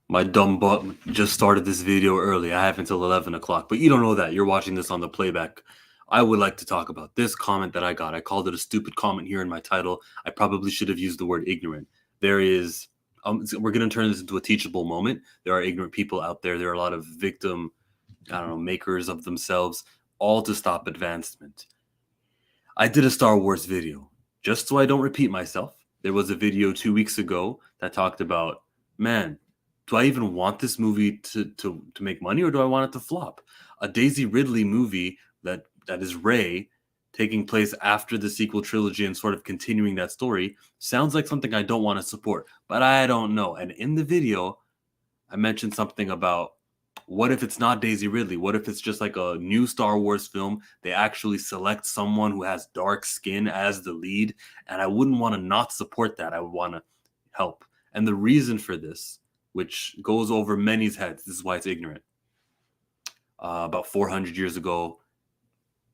My dumb butt just started this video early. I have until 11 o'clock, but you don't know that. You're watching this on the playback. I would like to talk about this comment that I got. I called it a stupid comment here in my title. I probably should have used the word ignorant. There is, we're going to turn this into a teachable moment. There are ignorant people out there. There are a lot of victim, I don't know, makers of themselves, all to stop advancement. I did a Star Wars video. Just so I don't repeat myself, there was a video 2 weeks ago that talked about, man, do I even want this movie to make money, or do I want it to flop? A Daisy Ridley movie that is Rey, taking place after the sequel trilogy and sort of continuing that story, sounds like something I don't want to support, but I don't know. And in the video, I mentioned something about, what if it's not Daisy Ridley? What if it's just like a new Star Wars film? They actually select someone who has dark skin as the lead, and I wouldn't want to not support that. I would want to help. And the reason for this, which goes over many's heads, this is why it's ignorant. About 400 years ago,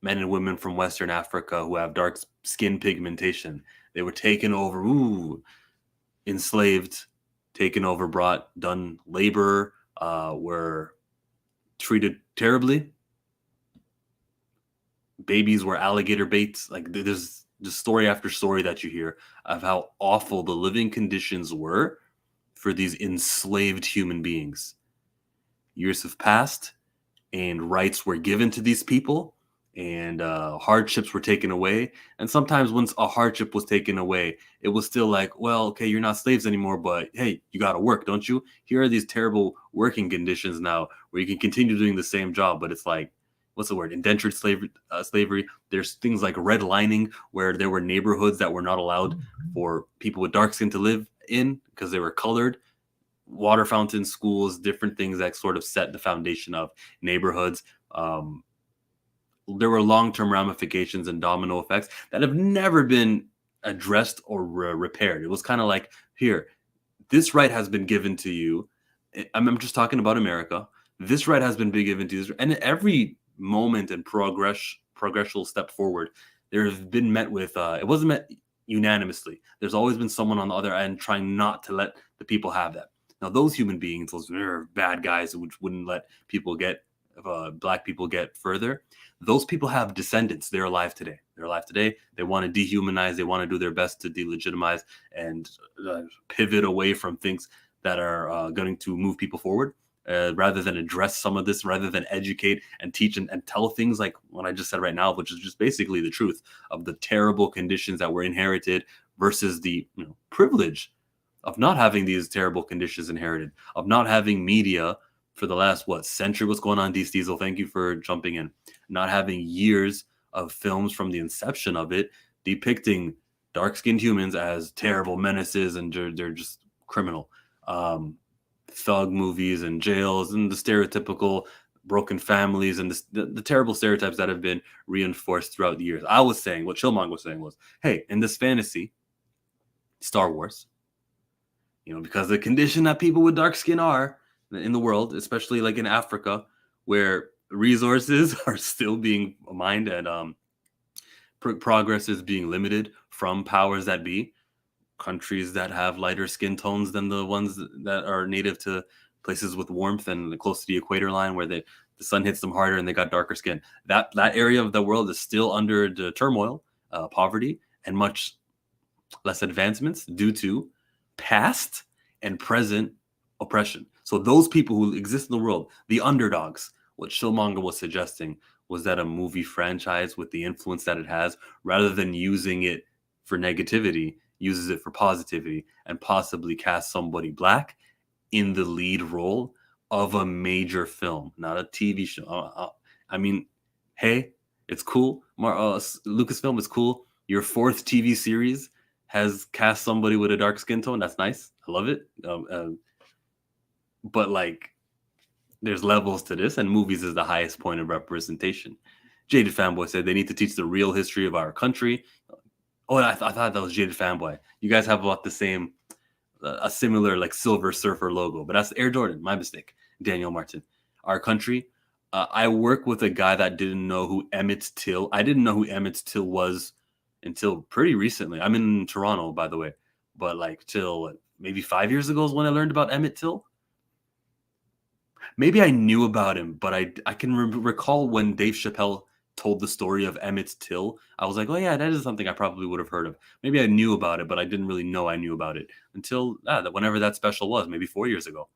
men and women from Western Africa who have dark skin pigmentation, they were taken over, enslaved, taken over, done labor, were treated terribly. Babies were alligator baits. Like, there's just story after story that you hear of how awful the living conditions were for these enslaved human beings. Years have passed, and rights were given to these people, and hardships were taken away. And sometimes once a hardship was taken away, it was still like, well, okay, you're not slaves anymore, but hey, you got to work, don't you? Here are these terrible working conditions now where you can continue doing the same job, but it's like, what's the word? Indentured slavery. There's things like redlining, where there were neighborhoods that were not allowed for people with dark skin to live in because they were colored. Water fountains, schools, different things that sort of set the foundation of neighborhoods. There were long-term ramifications and domino effects that have never been addressed or repaired. It was kind of like, here, this right has been given to you. I'm just talking about America. This right has been given to you, and every moment and progressional step forward, there has been met with. It wasn't met unanimously. There's always been someone on the other end trying not to let the people have that. Now, those human beings, those bad guys who wouldn't let people get, black people get further, those people have descendants. They're alive today. They're alive today. They want to dehumanize. They want to do their best to delegitimize and pivot away from things that are going to move people forward, rather than address some of this, rather than educate and teach and tell things like what I just said right now, which is just basically the truth of the terrible conditions that were inherited versus the privilege of not having these terrible conditions inherited, of not having media for the last, century? What's going on, D. Diesel? Thank you for jumping in. Not having years of films from the inception of it depicting dark-skinned humans as terrible menaces, and they're just criminal. Thug movies and jails and the stereotypical broken families and the terrible stereotypes that have been reinforced throughout the years. I was saying, what ChillMonger was saying was, hey, in this fantasy, Star Wars, because the condition that people with dark skin are in the world, especially like in Africa, where resources are still being mined and progress is being limited from powers that be, countries that have lighter skin tones than the ones that are native to places with warmth and close to the equator line, where the sun hits them harder and they got darker skin. That area of the world is still under the turmoil, poverty, and much less advancements due to past and present oppression. So those people who exist in the world, the underdogs, what ChillMonger was suggesting was that a movie franchise, with the influence that it has, rather than using it for negativity, uses it for positivity, and possibly cast somebody black in the lead role of a major film, not a TV show. I mean, hey, it's cool. Lucasfilm is cool. Your fourth TV series has cast somebody with a dark skin tone. That's nice. I love it. But like, there's levels to this, and movies is the highest point of representation. Jaded Fanboy said they need to teach the real history of our country. Oh, I thought that was Jaded Fanboy. You guys have about the same, a similar like Silver Surfer logo, but that's Air Jordan. My mistake. Daniel Martin. Our country. I work with a guy that didn't know who Emmett Till. I didn't know who Emmett Till was until pretty recently. I'm in Toronto, by the way, but like till maybe 5 years ago is when I learned about Emmett Till. maybe I knew about him, but I can recall when Dave Chappelle told the story of Emmett Till. I was like, oh yeah, that is something I probably would have heard of. Maybe I knew about it, but I didn't really know I knew about it until whenever that special was, maybe 4 years ago.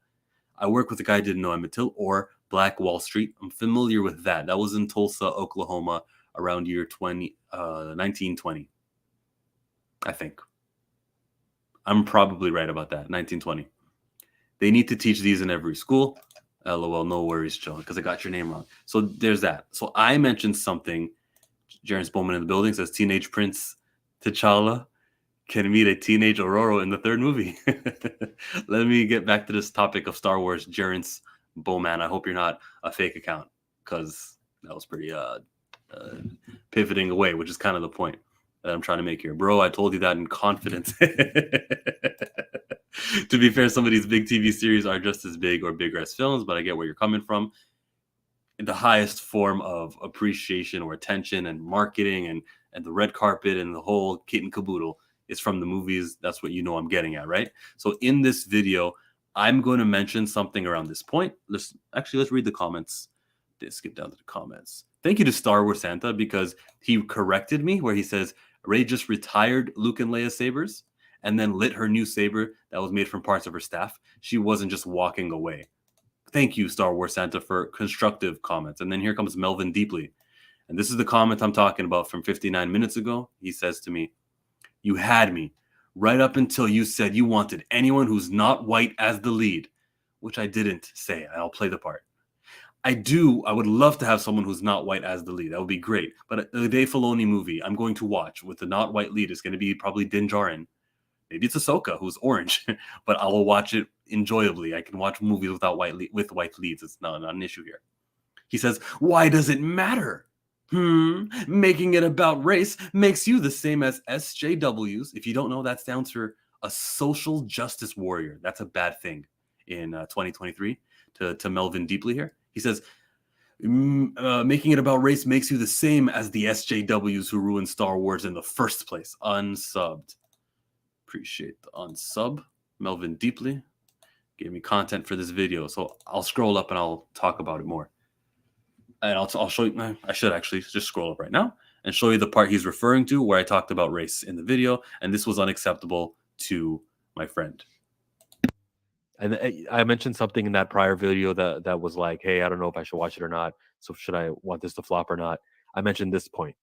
I work with a guy I didn't know Emmett Till or Black Wall Street. I'm familiar with that. That was in Tulsa, Oklahoma, around year 1920, I think. I'm probably right about that. 1920. They need to teach these in every school. LOL, no worries, Joe, because I got your name wrong. So there's that. So I mentioned something. Jerence Bowman in the building says Teenage Prince T'Challa can meet a teenage Aurora in the third movie. Let me get back to this topic of Star Wars. Jerence Bowman, I hope you're not a fake account, because that was pretty pivoting away, which is kind of the point that I'm trying to make here. Bro, I told you that in confidence. To be fair, some of these big TV series are just as big or bigger as films, but I get where you're coming from. The highest form of appreciation or attention and marketing and the red carpet and the whole kit and caboodle is from the movies. That's what you know I'm getting at, right? So in this video, I'm going to mention something around this point. Let's read the comments. Let's skip down to the comments. Thank you to Star Wars Santa, because he corrected me where he says Rey just retired Luke and Leia sabers and then lit her new saber that was made from parts of her staff. She wasn't just walking away. Thank you, Star Wars Santa, for constructive comments. And then here comes Melvin Deeply. And this is the comment I'm talking about from 59 minutes ago. He says to me, you had me right up until you said you wanted anyone who's not white as the lead, which I didn't say. I'll play the part. I would love to have someone who's not white as the lead. That would be great. But the Dave Filoni movie I'm going to watch with the not white lead is going to be probably Din Djarin. Maybe it's Ahsoka, who's orange, but I will watch it enjoyably. I can watch movies without white leads. It's not an issue here. He says, why does it matter? Making it about race makes you the same as SJWs. If you don't know, that stands for a social justice warrior. That's a bad thing in 2023 to Melvin Deeply here. He says, making it about race makes you the same as the SJWs who ruined Star Wars in the first place. Unsubbed. Appreciate the unsub. Melvin Deeply gave me content for this video, so I'll scroll up and I'll talk about it more. And I'll show you. I should actually just scroll up right now and show you the part he's referring to where I talked about race in the video, and this was unacceptable to my friend. And I mentioned something in that prior video that was like, hey, I don't know if I should watch it or not. So should I want this to flop or not? I mentioned this point.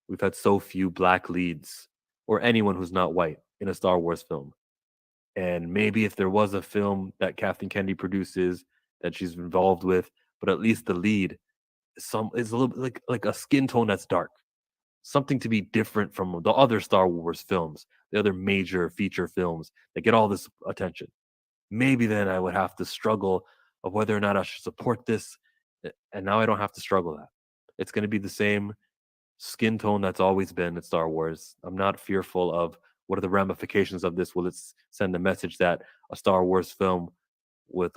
We've had so few black leads or anyone who's not white in a Star Wars film. And maybe if there was a film that Kathleen Kennedy produces that she's involved with, but at least the lead is a little bit like a skin tone that's dark. Something to be different from the other Star Wars films, the other major feature films that get all this attention. Maybe then I would have to struggle of whether or not I should support this. And now I don't have to struggle that. It's going to be the same skin tone that's always been at Star Wars. I'm not fearful of what are the ramifications of this. Will it send a message that a Star Wars film with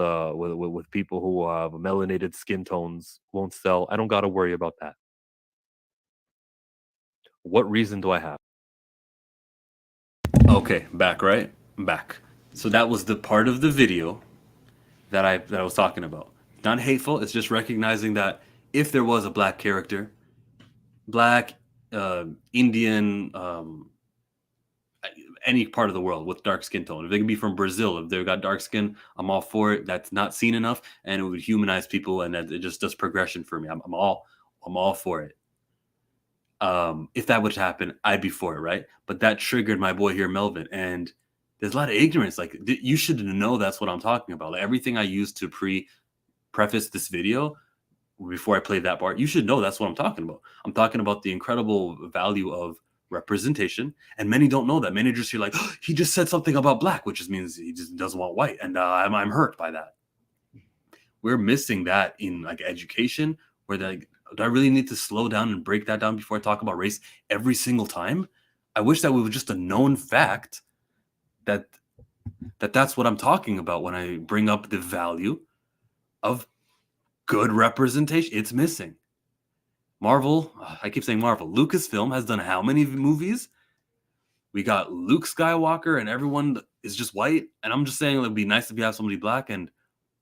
people who have melanated skin tones won't sell? I don't got to worry about that. What reason do I have? Okay, back, right? Back. So that was the part of the video that I was talking about. Not hateful, it's just recognizing that if there was a black character, black, Indian, any part of the world with dark skin tone, if they can be from Brazil, if they've got dark skin, I'm all for it. That's not seen enough, and it would humanize people, and it just does progression for me. I'm all for it. If that would happen, I'd be for it, right? But that triggered my boy here, Melvin, and there's a lot of ignorance. Like, you should know that's what I'm talking about. Like, everything I used to preface this video before I played that part, you should know that's what I'm talking about. I'm talking about the incredible value of representation, and many don't know that. Many just feel like, oh, he just said something about black, which just means he just doesn't want white, and I'm hurt by that. We're missing that in like education, where like, do I really need to slow down and break that down before I talk about race every single time? I wish that was just a known fact that's what I'm talking about when I bring up the value of good representation. It's missing. Marvel, I keep saying Marvel. Lucasfilm has done how many movies? We got Luke Skywalker and everyone is just white. And I'm just saying it would be nice if you have somebody black and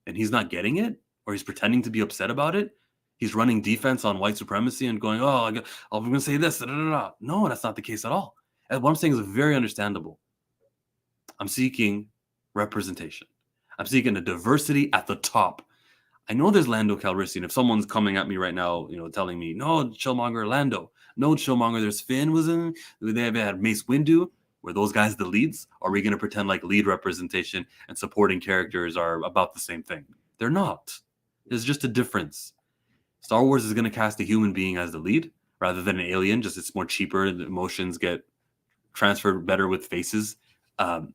he's not getting it. or he's pretending to be upset about it. He's running defense on white supremacy and going, "Oh, I'm going to say this." Da, da, da, da. No, that's not the case at all. And what I'm saying is very understandable. I'm seeking representation. I'm seeking a diversity at the top. I know there's Lando Calrissian. If someone's coming at me right now, telling me, no, ChillMonger, Lando. No, ChillMonger, there's Finn was in. They had Mace Windu. Were those guys the leads? Are we going to pretend like lead representation and supporting characters are about the same thing? They're not. There's just a difference. Star Wars is going to cast a human being as the lead rather than an alien. Just it's more cheaper. The emotions get transferred better with faces.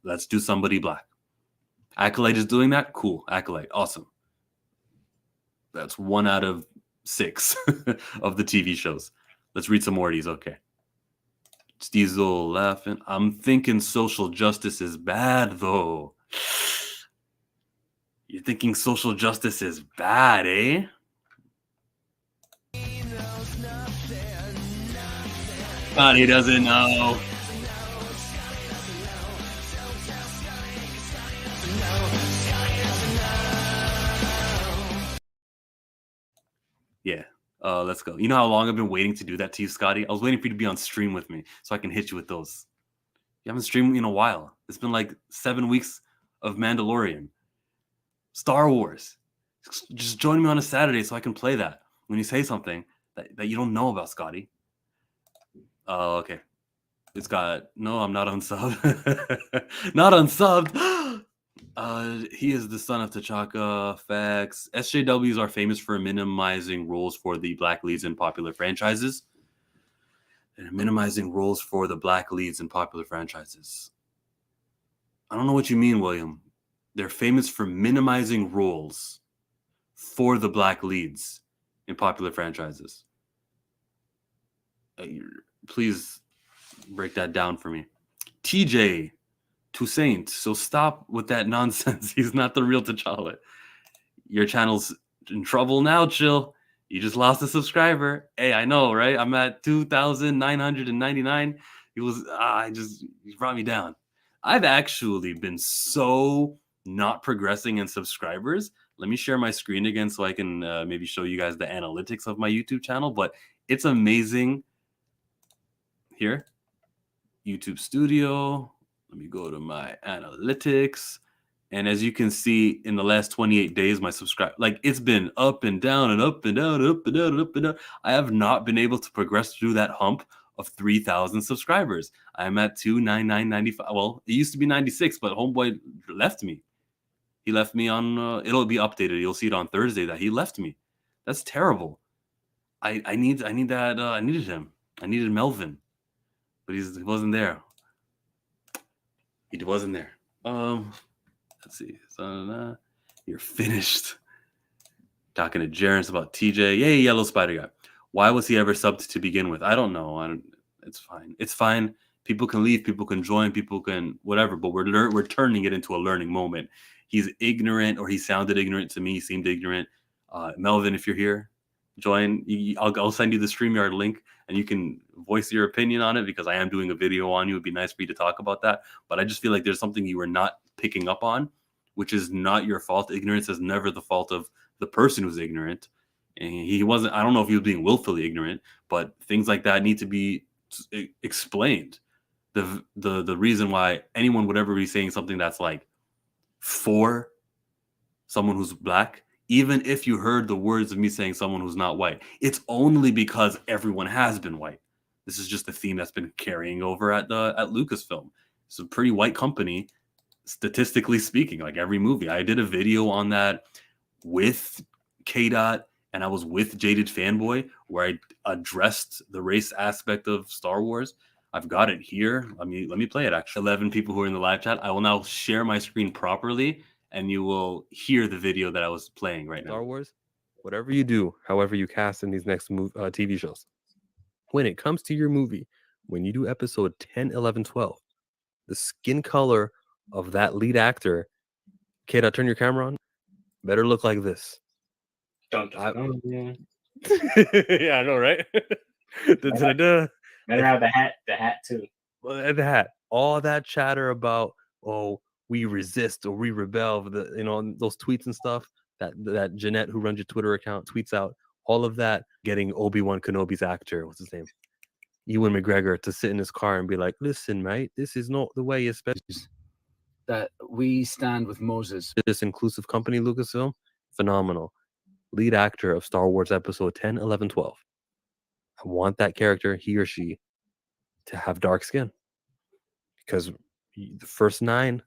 Let's do somebody black. Acolyte is doing that. Cool. Acolyte. Awesome. That's 1 out of 6 of the TV shows. Let's read some more of these. Okay. Steezel laughing. I'm thinking social justice is bad, though. You're thinking social justice is bad, eh? God, he doesn't know. Yeah. Let's go. You know how long I've been waiting to do that to you, Scotty? I was waiting for you to be on stream with me so I can hit you with those. You haven't streamed in a while. It's been like 7 weeks of Mandalorian. Star Wars. Just join me on a Saturday so I can play that when you say something that you don't know about, Scotty. Oh, okay. It's got... No, I'm not unsubbed. Not unsubbed! He is the son of T'Chaka. Facts. SJWs are famous for minimizing roles for the black leads in popular franchises. They're minimizing roles for the black leads in popular franchises. I don't know what you mean, William. They're famous for minimizing roles for the black leads in popular franchises. Please break that down for me. TJ Toussaint. So stop with that nonsense. He's not the real T'Challa. Your channel's in trouble now, Chill. You just lost a subscriber. Hey, I know, right? I'm at 2,999. He brought me down. I've actually been so not progressing in subscribers. Let me share my screen again so I can maybe show you guys the analytics of my YouTube channel. But it's amazing. Here, YouTube Studio. Let me go to my analytics. And as you can see, in the last 28 days, my subscribe, like it's been up and down and up and down and up and down and up and down. I have not been able to progress through that hump of 3,000 subscribers. I'm at 29995. Well, it used to be 96, but homeboy left me. He left me on. It'll be updated. You'll see it on Thursday that he left me. That's terrible. I need that. I needed him. I needed Melvin, but he wasn't there. He wasn't there. Let's see. You're finished. Talking to Jerence about TJ. Yay, Yellow Spider Guy. Why was he ever subbed to begin with? I don't know. It's fine. It's fine. People can leave. People can join. People can whatever. But we're turning it into a learning moment. He's ignorant, or he sounded ignorant to me. He seemed ignorant. Melvin, if you're here, join. I'll send you the StreamYard link, and you can voice your opinion on it because I am doing a video on you. It'd be nice for you to talk about that. But I just feel like there's something you were not picking up on, which is not your fault. Ignorance is never the fault of the person who's ignorant. And he wasn't, I don't know if he was being willfully ignorant, but things like that need to be explained. The reason why anyone would ever be saying something that's like for someone who's black, even if you heard the words of me saying someone who's not white, it's only because everyone has been white. This is just the theme that's been carrying over at Lucasfilm. It's a pretty white company, statistically speaking, like every movie. I did a video on that with K-Dot, and I was with Jaded Fanboy, where I addressed the race aspect of Star Wars. I've got it here. Let me play it, actually. 11 people who are in the live chat. I will now share my screen properly, and you will hear the video that I was playing right now. Star Wars, whatever you do, however you cast in these next TV shows, when it comes to your movie, when you do episode 10, 11, 12, the skin color of that lead actor, Kate, turn your camera on, better look like this. Yeah, I know, right? Better have the hat too. The hat. All that chatter about, oh, we resist or we rebel, those tweets and stuff. that Jeanette who runs your Twitter account tweets out all of that, getting Obi-Wan Kenobi's actor, what's his name, Ewan McGregor, to sit in his car and be like, listen, mate, this is not the way you're supposed to. That we stand with Moses. This inclusive company, Lucasfilm, phenomenal. Lead actor of Star Wars Episode 10, 11, 12. I want that character, he or she, to have dark skin. Because the first 9,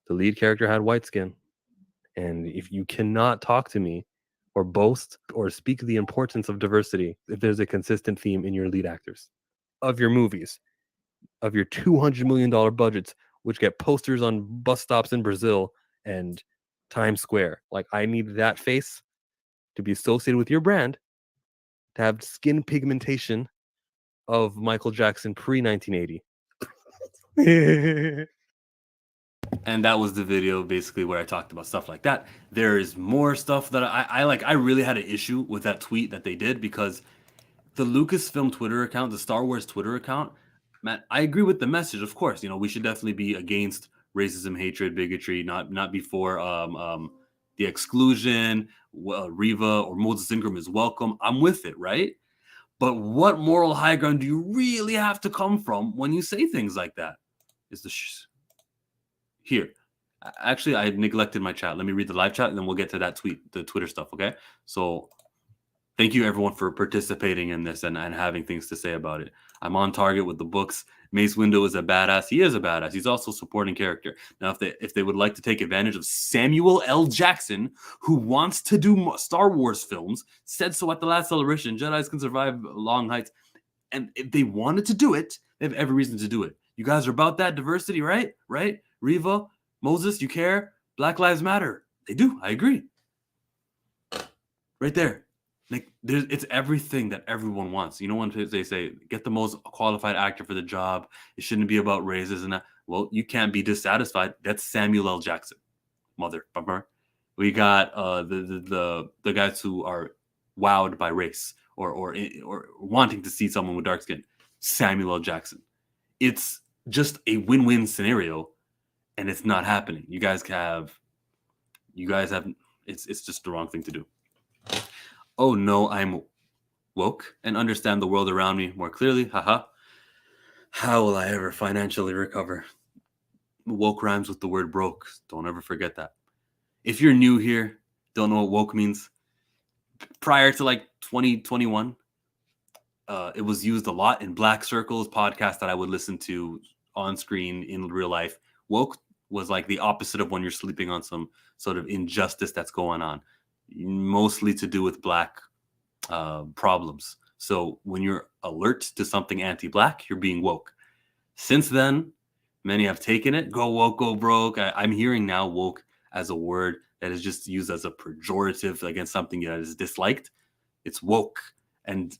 the lead character had white skin. And if you cannot talk to me or boast or speak the importance of diversity, if there's a consistent theme in your lead actors, of your movies, of your $200 million budgets, which get posters on bus stops in Brazil and Times Square. Like, I need that face to be associated with your brand, to have skin pigmentation of Michael Jackson pre-1980. And that was the video basically where I talked about stuff like that. There is more stuff that I like. I really had an issue with that tweet that they did, because the Lucasfilm Twitter account, the Star Wars Twitter account, Matt, I agree with the message. Of course, we should definitely be against racism, hatred, bigotry, not before the exclusion. Riva or Moses Ingram is welcome. I'm with it, right? But what moral high ground do you really have to come from when you say things like that? Is the here. Actually, I neglected my chat. Let me read the live chat, and then we'll get to that tweet, the Twitter stuff, okay? So thank you, everyone, for participating in this and having things to say about it. I'm on target with the books. Mace Windu is a badass. He is a badass. He's also a supporting character. Now, if they would like to take advantage of Samuel L. Jackson, who wants to do Star Wars films, said so at the last celebration, Jedis can survive long heights. And if they wanted to do it, they have every reason to do it. You guys are about that diversity, right? Right? Riva, Moses, you care? Black Lives Matter. They do. I agree. Right there. Like, it's everything that everyone wants. When they say, get the most qualified actor for the job, it shouldn't be about raises and that. Well, you can't be dissatisfied. That's Samuel L. Jackson. Mother bummer. We got the guys who are wowed by race or wanting to see someone with dark skin. Samuel L. Jackson. It's just a win-win scenario, and it's not happening. You guys have it's just the wrong thing to do. Oh no, I'm woke and understand the world around me more clearly. Haha. How will I ever financially recover? Woke rhymes with the word broke. Don't ever forget that. If you're new here, don't know what woke means, prior to like 2021, it was used a lot in Black circles, podcasts that I would listen to on screen in real life. Woke was like the opposite of when you're sleeping on some sort of injustice that's going on, mostly to do with Black problems. So when you're alert to something anti-Black, you're being woke. Since then, many have taken it, go woke, go broke. I'm hearing now woke as a word that is just used as a pejorative against something that is disliked. It's woke. And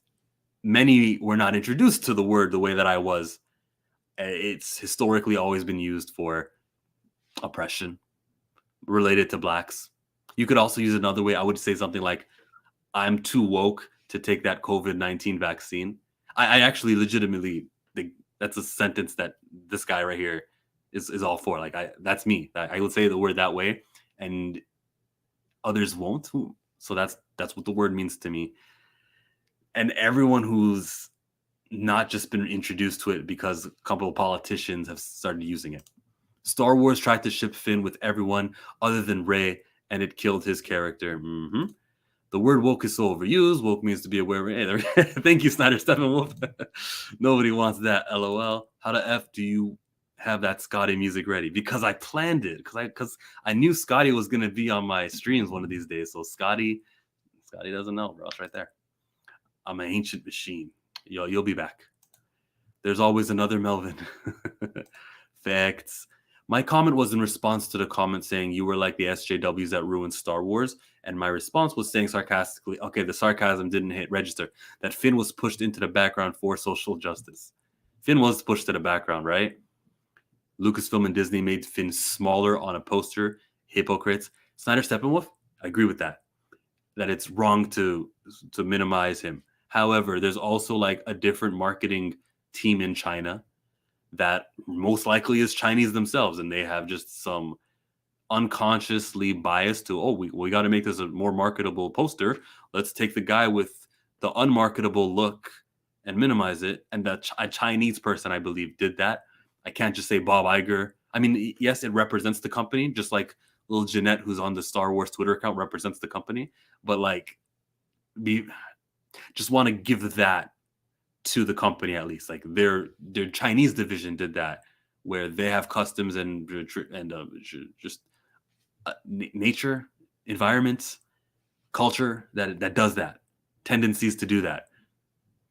many were not introduced to the word the way that I was. It's historically always been used for oppression related to Blacks. You could also use it another way. I would say something like, I'm too woke to take that COVID-19 vaccine. I actually legitimately think that's a sentence that this guy right here is all for. Like, that's me. I would say the word that way, and others won't. So that's what the word means to me. And everyone who's not just been introduced to it because a couple of politicians have started using it. Star Wars tried to ship Finn with everyone other than Rey, and it killed his character. The word woke is so overused. Woke means to be aware. Hey, thank you, Snyder Steppenwolf. Nobody wants that. LOL. How the F do you have that Scotty music ready? Because I planned it. Because I knew Scotty was going to be on my streams one of these days. So Scotty doesn't know, bro. It's right there. I'm an ancient machine. You'll be back. There's always another Melvin. Facts. My comment was in response to the comment saying you were like the SJWs that ruined Star Wars. And my response was saying sarcastically, okay, the sarcasm didn't hit register, that Finn was pushed into the background for social justice. Finn was pushed to the background, right? Lucasfilm and Disney made Finn smaller on a poster. Hypocrites. Snyder Steppenwolf, I agree with that. That it's wrong to minimize him. However, there's also like a different marketing team in China that most likely is Chinese themselves, and they have just some unconsciously biased to, we got to make this a more marketable poster. Let's take the guy with the unmarketable look and minimize it. And a Chinese person, I believe, did that. I can't just say Bob Iger. I mean, yes, it represents the company, just like little Jeanette, who's on the Star Wars Twitter account, represents the company. But like, just want to give that to the company at least. Like their Chinese division did that, where they have customs and just nature, environment, culture that does that, tendencies to do that.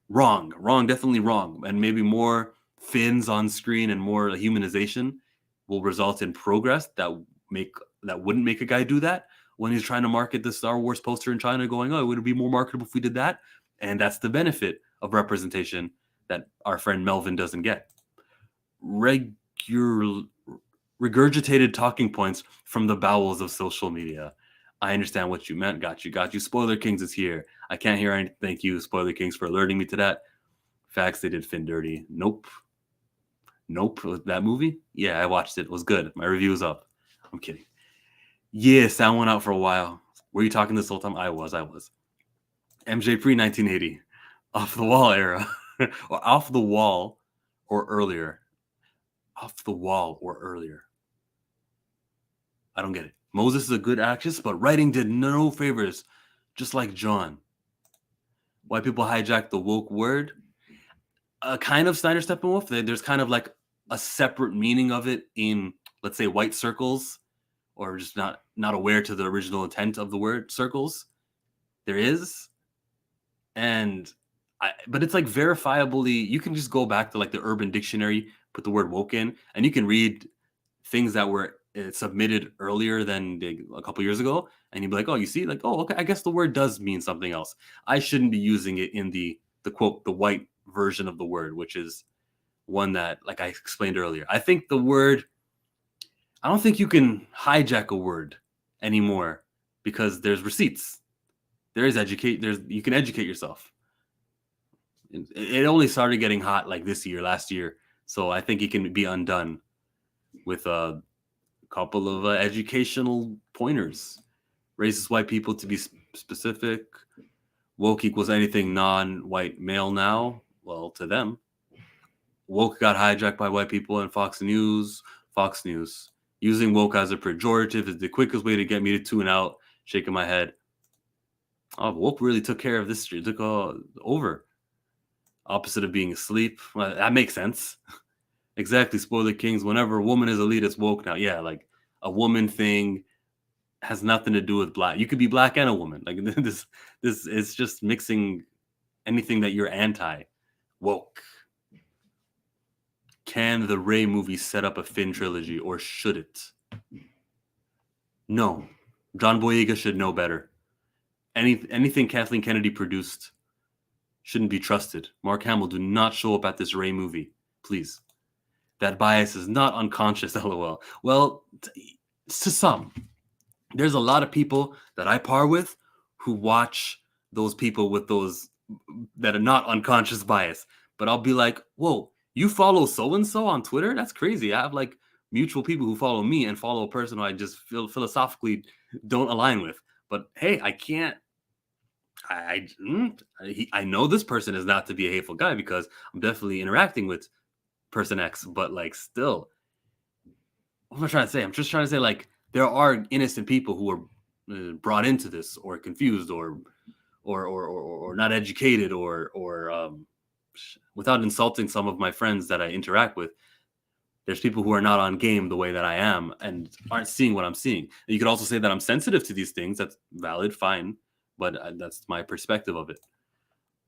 Wrong, definitely wrong. And maybe more fins on screen and more humanization will result in progress that wouldn't make a guy do that when he's trying to market the Star Wars poster in China, going, oh, it would be more marketable if we did that. And that's the benefit of representation that our friend Melvin doesn't get. Regurgitated talking points from the bowels of social media. I understand what you meant. Got you. Spoiler Kings is here. I can't hear anything. Thank you, Spoiler Kings, for alerting me to that. Facts, they did Finn dirty. Nope. That movie? Yeah, I watched it. It was good. My review is up. I'm kidding. Yeah, sound went out for a while. Were you talking this whole time? I was. MJ pre-1980. Off the wall era. Or off the wall or earlier. Off the wall or earlier. I don't get it. Moses is a good actress, but writing did no favors, just like John. White people hijacked the woke word. Kind of Snyder Steppenwolf. There's kind of like a separate meaning of it in, let's say, white circles, or just not aware to the original intent of the word circles. There is. But it's like verifiably, you can just go back to like the Urban Dictionary, put the word woke in, and you can read things that were submitted earlier than a couple years ago, and you'd be like, oh, you see, like, oh, okay, I guess the word does mean something else. I shouldn't be using it in the quote, the white version of the word, which is one that, like I explained earlier, I don't think you can hijack a word anymore because there's receipts. You can educate yourself. It only started getting hot like last year. So I think it can be undone with a couple of educational pointers. Racist white people, to be specific. Woke equals anything non-white male now. Well, to them. Woke got hijacked by white people and Fox News. Using woke as a pejorative is the quickest way to get me to tune out. Shaking my head. Oh, woke really took care of this. It took over. Opposite of being asleep. Well, that makes sense. Exactly. Spoiler Kings. Whenever a woman is elite, it's woke now. Yeah, like a woman thing has nothing to do with black. You could be black and a woman. Like this is just mixing anything that you're anti. Woke. Can the Rey movie set up a Finn trilogy, or should it? No. John Boyega should know better. Anything Kathleen Kennedy produced shouldn't be trusted. Mark Hamill, do not show up at this Rey movie, please. That bias is not unconscious, lol. Well, to some. There's a lot of people that I par with who watch those people with those that are not unconscious bias. But I'll be like, whoa, you follow so-and-so on Twitter? That's crazy. I have like mutual people who follow me and follow a person who I just feel philosophically don't align with. But hey, I can't. I know this person is not to be a hateful guy because I'm definitely interacting with person X, but like still, what am I trying to say? I'm just trying to say like there are innocent people who are brought into this or confused or not educated or without insulting some of my friends that I interact with. There's people who are not on game the way that I am and aren't seeing what I'm seeing. You could also say that I'm sensitive to these things. That's valid, fine. But that's my perspective of it.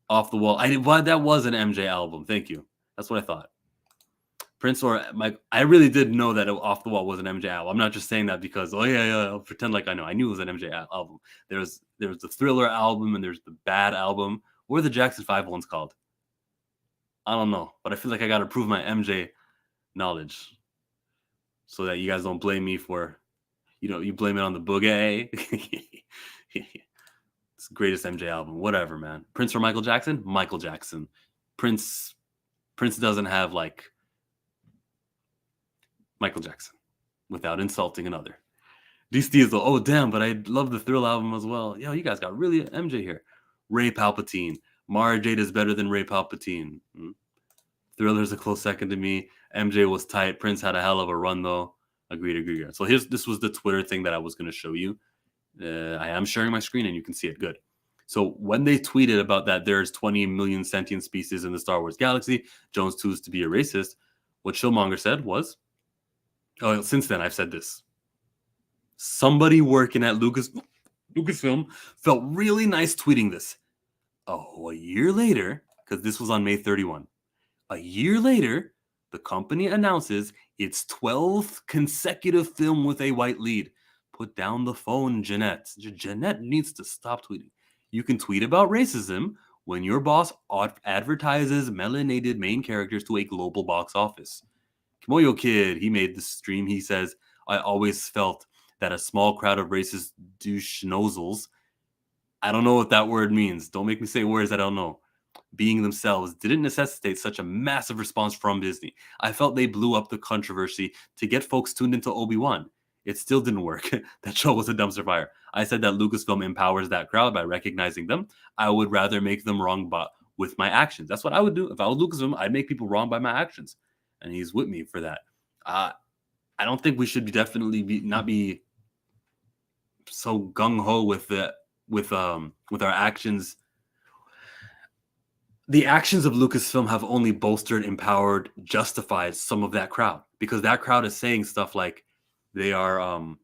Off the Wall. That was an MJ album. Thank you. That's what I thought. Prince or Mike. I really did know that Off the Wall was an MJ album. I'm not just saying that because I'll pretend like I know. I knew it was an MJ album. There was the Thriller album and there's the Bad album. What are the Jackson 5 ones called? I don't know, but I feel like I got to prove my MJ knowledge so that you guys don't blame me for, you blame it on the boogie. It's the greatest MJ album. Whatever, man. Prince or Michael Jackson? Michael Jackson. Prince doesn't have like Michael Jackson without insulting another. Diesel. Oh damn, but I love the Thrill album as well. Yo, you guys got really MJ here. Ray Palpatine. Mara Jade is better than Ray Palpatine. Thriller's a close second to me. MJ was tight. Prince had a hell of a run though. Agreed. So this was the Twitter thing that I was going to show you. I am sharing my screen and you can see it good. So when they tweeted about that there's 20 million sentient species in the Star Wars galaxy, Jones chooses to be a racist, what ChillMonger said was, oh, since then I've said this. Somebody working at Lucasfilm felt really nice tweeting this. Oh, a year later, because this was on May 31, a year later, the company announces its 12th consecutive film with a white lead. Put down the phone, Jeanette. Jeanette needs to stop tweeting. You can tweet about racism when your boss advertises melanated main characters to a global box office. Kimoyo Kid, he made this stream. He says, I always felt that a small crowd of racist douche nozzles, I don't know what that word means. Don't make me say words I don't know. Being themselves didn't necessitate such a massive response from Disney. I felt they blew up the controversy to get folks tuned into Obi-Wan. It still didn't work. That show was a dumpster fire. I said that Lucasfilm empowers that crowd by recognizing them. I would rather make them wrong with my actions. That's what I would do. If I was Lucasfilm, I'd make people wrong by my actions. And he's with me for that. I don't think we should not be so gung-ho with our actions. The actions of Lucasfilm have only bolstered, empowered, justified some of that crowd, because that crowd is saying stuff like they are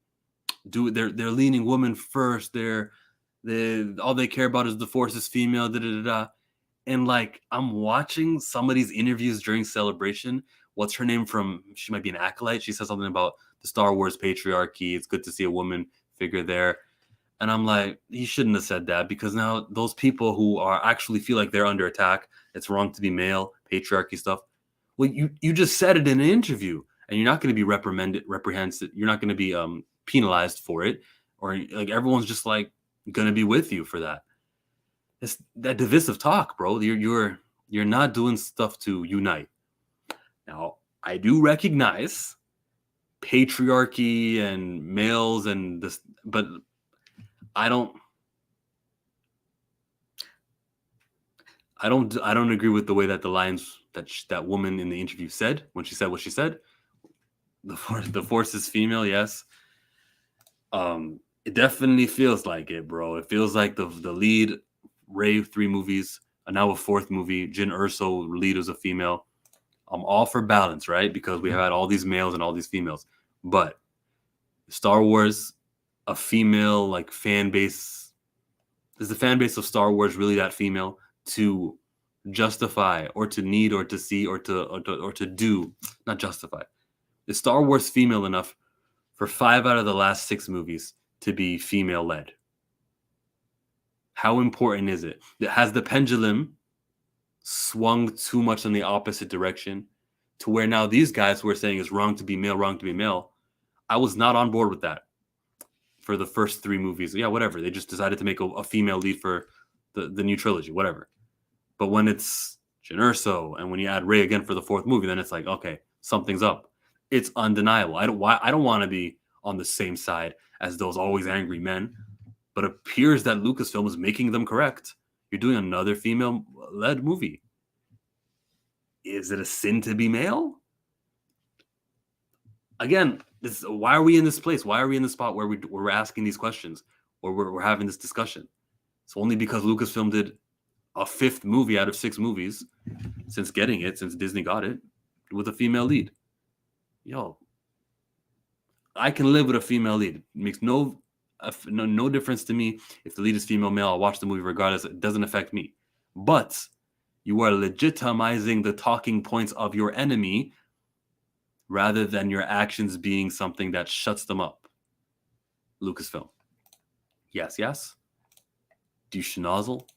they're leaning women first. They're all they care about is the Force is female. And like I'm watching somebody's interviews during Celebration. What's her name from? She might be an acolyte. She says something about the Star Wars patriarchy. It's good to see a woman figure there. And I'm like, he shouldn't have said that, because now those people who are actually feel like they're under attack, it's wrong to be male, patriarchy stuff. Well, you just said it in an interview, and you're not going to be reprehended. You're not going to be penalized for it, or like everyone's just like going to be with you for that. It's that divisive talk, bro. You're not doing stuff to unite. Now, I do recognize patriarchy and males and this, but I don't agree with the way that the lines that woman in the interview said when she said what she said. The force is female, yes. It definitely feels like it, bro. It feels like the lead Ray 3 movies, and now a 4th movie, Jyn Erso lead as a female. I'm all for balance, right? Because we have had all these males and all these females, but Star Wars, a female like fan base. Is the fan base of Star Wars really that female to justify or to need or to see or to do? Not justify. Is Star Wars female enough for 5 out of the last 6 movies to be female led? How important is it? Has the pendulum swung too much in the opposite direction to where now these guys who are saying it's wrong to be male, I was not on board with that for the first 3 movies. Yeah, whatever. They just decided to make a female lead for the new trilogy, whatever. But when it's Jyn Erso and when you add Rey again for the 4th movie, then it's like, okay, something's up. It's undeniable. I don't want to be on the same side as those always angry men, but it appears that Lucasfilm is making them correct. You're doing another female-led movie. Is it a sin to be male? Again, why are we in this place? Why are we in the spot where we're asking these questions, or we're having this discussion? It's only because Lucasfilm did a 5th movie out of 6 movies since Disney got it, with a female lead. Yo, I can live with a female lead. It makes no difference to me if the lead is female, male. I'll watch the movie regardless. It doesn't affect me. But you are legitimizing the talking points of your enemy rather than your actions being something that shuts them up. Lucasfilm. Yes. Douche nozzle.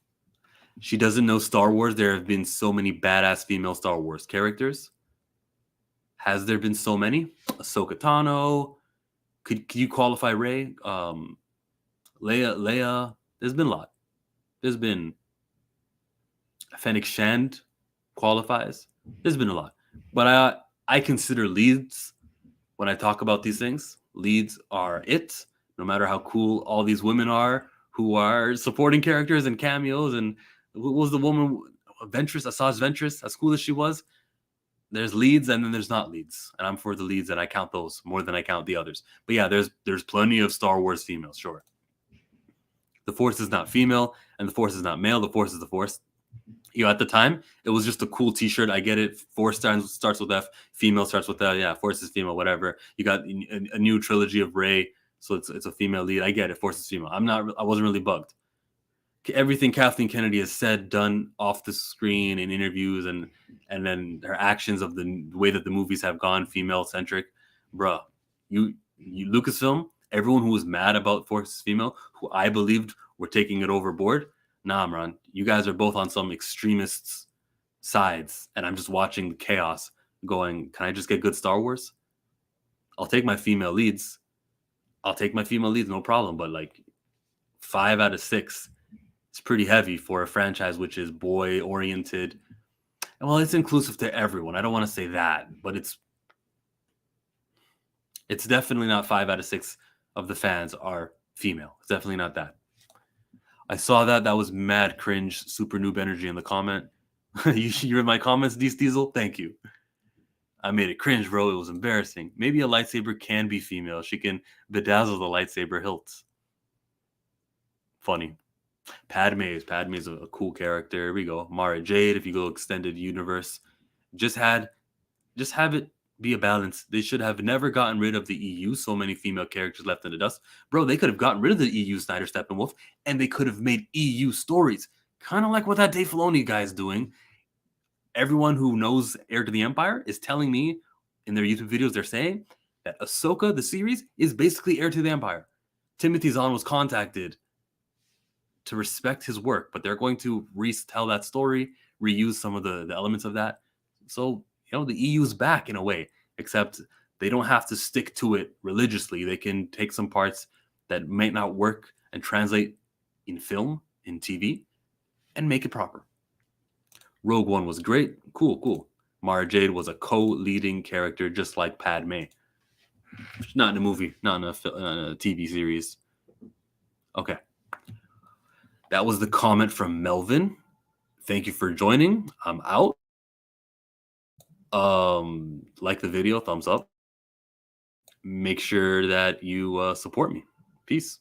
She doesn't know Star Wars. There have been so many badass female Star Wars characters. Has there been so many? Ahsoka Tano. Could you qualify Rey? Leia. There's been a lot. There's been Fennec Shand qualifies. There's been a lot. But I consider leads when I talk about these things. Leads are it. No matter how cool all these women are who are supporting characters and cameos, and what was the woman, Asajj Ventress, as cool as she was, there's leads and then there's not leads. And I'm for the leads, and I count those more than I count the others. But yeah, there's plenty of Star Wars females, sure. The Force is not female, and the Force is not male. The Force is the Force. At the time, it was just a cool T-shirt. I get it. Force starts with F. Female starts with L. Yeah, Force is female. Whatever. You got a new trilogy of Rey, so it's a female lead. I get it. Force is female. I wasn't really bugged. Everything Kathleen Kennedy has said, done off the screen in interviews, and then her actions of the way that the movies have gone female centric, bruh. You Lucasfilm. Everyone who was mad about Force is female, who I believed were taking it overboard. Nah, man, you guys are both on some extremists' sides, and I'm just watching the chaos going, can I just get good Star Wars? I'll take my female leads. No problem, but like 5 out of 6, it's pretty heavy for a franchise which is boy-oriented. And well, it's inclusive to everyone. I don't want to say that, but it's definitely not 5 out of 6 of the fans are female. It's definitely not that. I saw that. That was mad cringe, super noob energy in the comment. You read my comments, Diesel? Thank you. I made it cringe, bro. It was embarrassing. Maybe a lightsaber can be female. She can bedazzle the lightsaber hilts. Funny. Padme's a cool character. Here we go. Mara Jade, if you go extended universe. Just have it be a balance. They should have never gotten rid of the EU. So many female characters left in the dust. Bro, they could have gotten rid of the EU Snyder, Steppenwolf, and they could have made EU stories. Kind of like what that Dave Filoni guy is doing. Everyone who knows Heir to the Empire is telling me in their YouTube videos, they're saying that Ahsoka, the series, is basically Heir to the Empire. Timothy Zahn was contacted to respect his work, but they're going to retell that story, reuse some of the elements of that. So, the EU's back in a way, except they don't have to stick to it religiously. They can take some parts that might not work and translate in film, in TV, and make it proper. Rogue One was great. Cool. Mara Jade was a co-leading character, just like Padme. Not in a movie, not in a TV series. Okay. That was the comment from Melvin. Thank you for joining. I'm out. Like the video, thumbs up. Make sure that you support me. Peace.